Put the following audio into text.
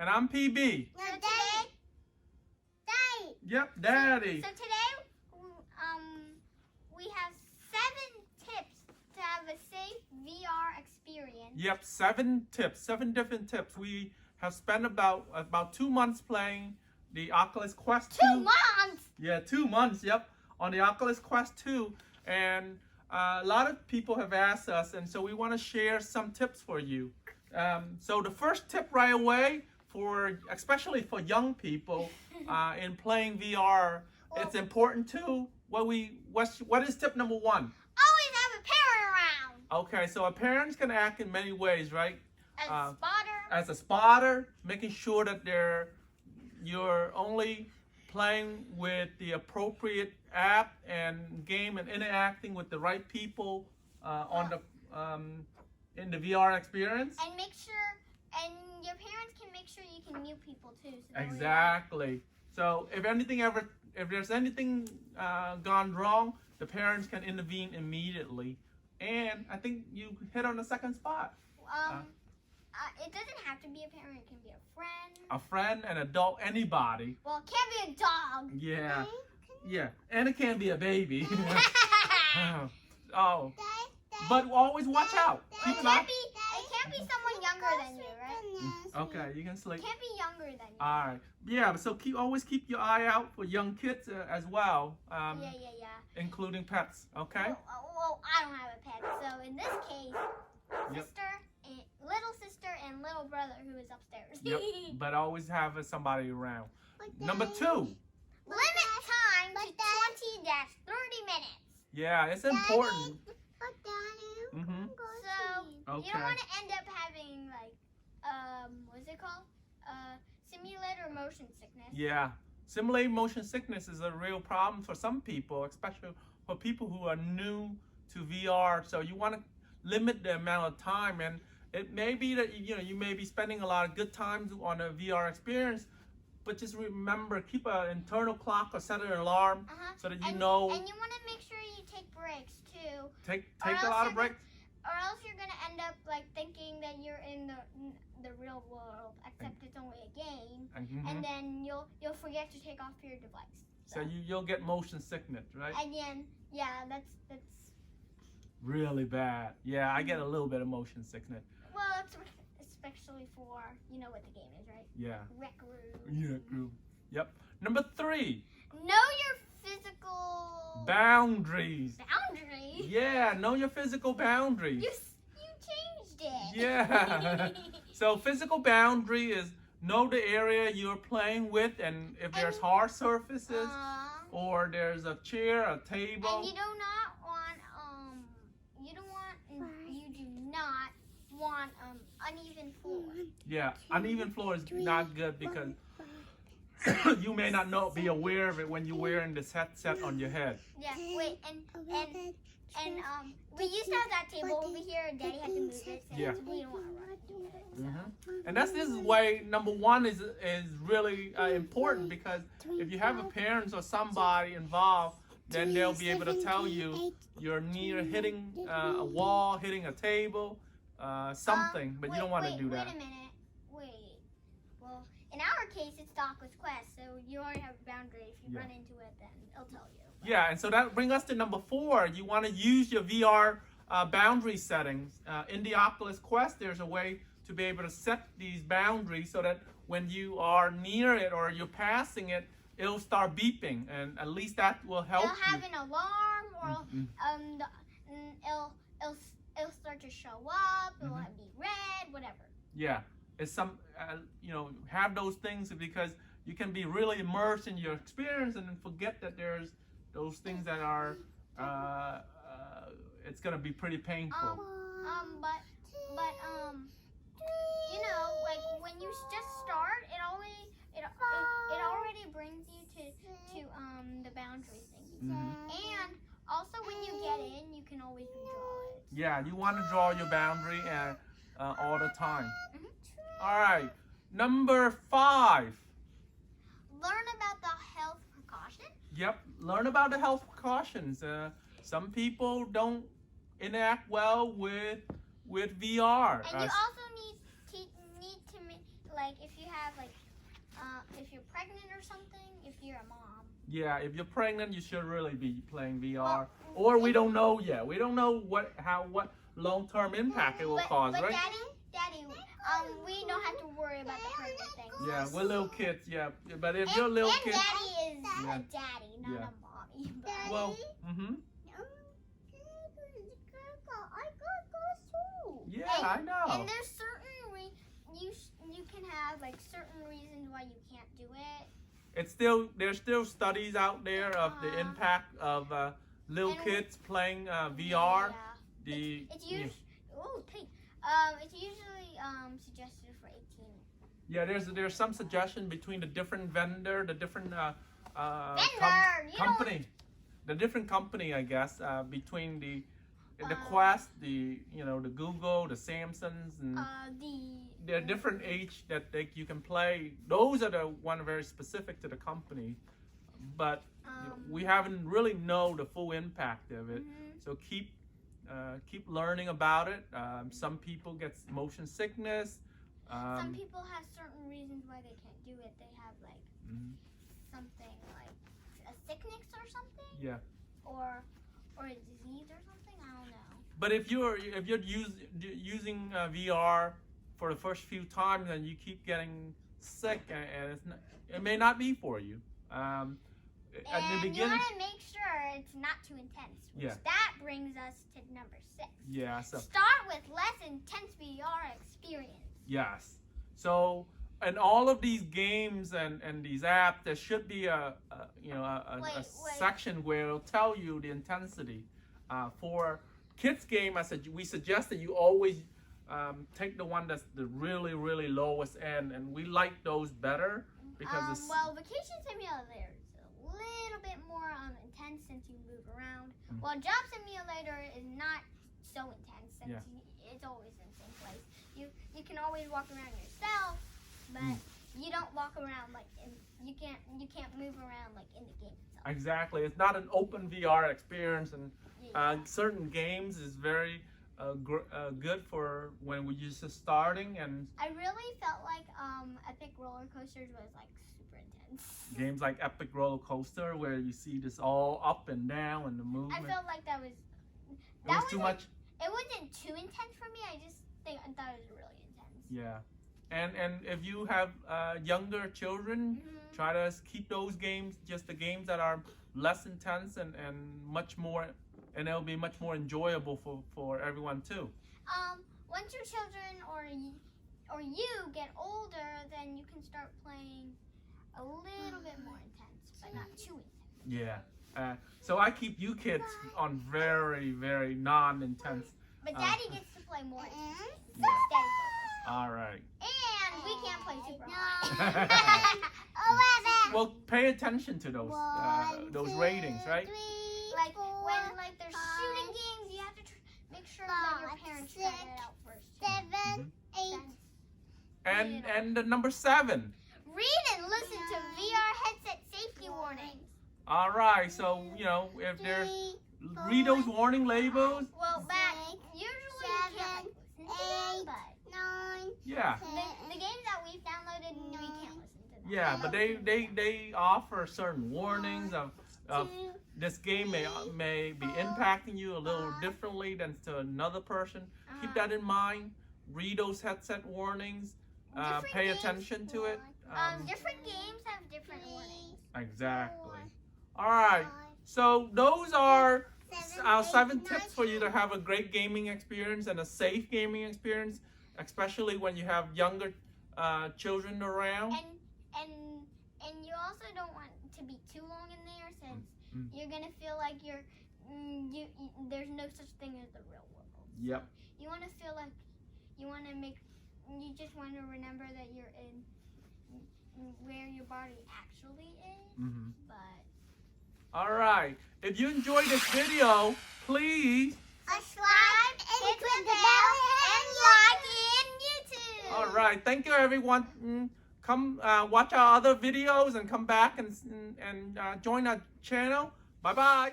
And I'm PB. So today, Daddy. Yep, Daddy. So today, we have 7 tips to have a safe VR experience. Yep, 7 tips, 7 different tips. We have spent about 2 months playing the Oculus Quest 2. 2 months. Yeah, 2 months. Yep, on the Oculus Quest 2, and a lot of people have asked us, and so we want to share some tips for you. So the first tip right away, especially for young people in playing VR, it's important too. What is tip number 1? Always have a parent around. Okay, so a parent's can act in many ways, right? As a spotter. As a spotter, making sure that you're only playing with the appropriate app and game and interacting with the right people in the VR experience. And make sure, and your parents can make sure you can mute people too. So Exactly. So if there's anything gone wrong, the parents can intervene immediately. And I think you hit on the second spot. It doesn't have to be a parent. It can be a friend. A friend, an adult, anybody. Well, it can't be a dog. Yeah. Yeah. And it can be a baby. Oh. But always watch out. It can't be someone younger than you, right? Okay, you can sleep. It can't be younger than you. All right. Yeah, so always keep your eye out for young kids as well. Yeah. Including pets, okay? Well, I don't have a pet, so in this case, little sister and little brother who is upstairs. Yep. But always have somebody around. Number 2. Limit time to 20-30 minutes. Yeah, it's important. So you don't want to end up having what's it called? Simulator motion sickness. Yeah. Simulated motion sickness is a real problem for some people, especially for people who are new to VR. So you want to limit the amount of time, and it may be that you may be spending a lot of good times on a VR experience, but just remember, keep an internal clock or set an alarm so that you know. And you want to make sure you take breaks too. Take a lot of breaks. Or else you're gonna end up thinking that you're in the real world, except it's only a game, and then you'll forget to take off your device. So you'll get motion sickness, right? And then that's really bad. Yeah, I get a little bit of motion sickness. Well, it's especially for what the game is, right? Yeah. Rec room. Yeah. Yep. Number 3. Know your physical boundaries. Boundaries? Yeah, know your physical boundaries. You changed it. Yeah. So physical boundary is know the area you're playing with, and if there's hard surfaces or there's a chair, a table. And you do not want uneven floor. Yeah, uneven floor is not good because you may not be aware of it when you're wearing this headset on your head. Yeah, wait, and we used to have that table over here, and Daddy had to move it. So yeah. We don't want to run. And this is why number 1 is really important, because if you have a parent or somebody involved, then they'll be able to tell you you're near hitting a wall, hitting a table, something, but you don't want to do that. Wait a minute. Wait. Well, in our case, it's the Oculus Quest, so you already have a boundary. If you run into it, then it'll tell you. But... Yeah, and so that brings us to number 4. You want to use your VR boundary settings. In the Oculus Quest, there's a way to be able to set these boundaries so that when you are near it or you're passing it, it'll start beeping, and at least that will help It'll have an alarm, or it'll start to show up. It'll be red, whatever. Yeah, it's some have those things, because you can be really immersed in your experience and then forget that there's those things that are it's gonna be pretty painful. When you just start, it already brings you to the boundary thing. And also when you get in, you can always redraw it. Yeah, you want to draw your boundary all the time. All right, number 5. Learn about the health precautions. Yep, learn about the health precautions. Some people don't interact well with VR. And you also need to like if you have like if you're pregnant or something, if you're a mom. Yeah, if you're pregnant, you should really be playing VR. Well, or we don't know yet. We don't know what long-term impact it will cause, but right? Daddy, we don't have to worry about the pregnant thing. Yeah, we're little kids. Yeah, but if you're little kids, Daddy is yeah. a daddy, not a mommy. But well, yeah, I know. And there's certain you can have like certain reasons why you can't do it. There's still studies out there of the impact of little kids playing VR. Yeah. It's usually it's usually suggested for 18. Yeah, there's some suggestion between the different vendor, the different company, the different company, I guess, between the Quest, the Google, the Samsungs, and there are different age that you can play. Those are the one very specific to the company, but we haven't really know the full impact of it. So keep learning about it. Some people get motion sickness. Some people have certain reasons why they can't do it. They have like something like a sickness or something. Yeah. Or a disease or something. I don't know. But if you're using VR for the first few times and you keep getting sick, and it may not be for you. At the beginning, you want to make sure it's not too intense. That brings us to number 6. Yeah. So start with less intense VR experience. Yes. So in all of these games and these apps, there should be a section where it'll tell you the intensity. For kids game, we suggest that you always take the one that's the really, really lowest end, and we like those better because it's Vacation Simulator is a little bit more intense since you move around. While Job Simulator is not so intense since it's always in the same place. You can always walk around yourself, but you don't walk around you can't move around like in the game itself. Exactly, it's not an open VR experience, and certain games is very good for when we're just starting. And I really felt like Epic Roller Coasters was like super intense. Games like Epic Roller Coaster, where you see this all up and down and the movement. I felt like that was too much. It wasn't too intense for me. I thought it was really intense. Yeah, and if you have younger children, try to keep those games, just the games that are less intense and much more, and it'll be much more enjoyable for everyone too. Once your children or you get older, then you can start playing a little bit more intense, but not too intense. Yeah. So I keep you kids on very, very non-intense. But Daddy gets to play more intense. Yeah. Daddy All right. And we can't play super hard. Well, pay attention to those ratings, right? Like when they're shooting games, you have to make sure that your parents try it out first. 7, 8. And the number 7. Read and listen to VR headset safety warnings. All right. So if there's read those warning labels. Well, usually you can't listen to them, but 9. Yeah. The games that we've downloaded, we can't listen to them. Yeah, but they offer certain warnings of this game may be impacting you a little differently than to another person. Keep that in mind. Read those headset warnings. Pay attention to it. Different games have different warnings. Exactly. All right. So those are our 7 tips for you to have a great gaming experience and a safe gaming experience, especially when you have younger children around. And you also don't want to be too long in there, since you're gonna feel like there's no such thing as the real world. Yep. You want to feel like you just want to remember that you're in where your body actually is. But all right. If you enjoyed this video, please subscribe, hit the bell, and like in YouTube. All right. Thank you, everyone. Come watch our other videos and come back and join our channel. Bye-bye.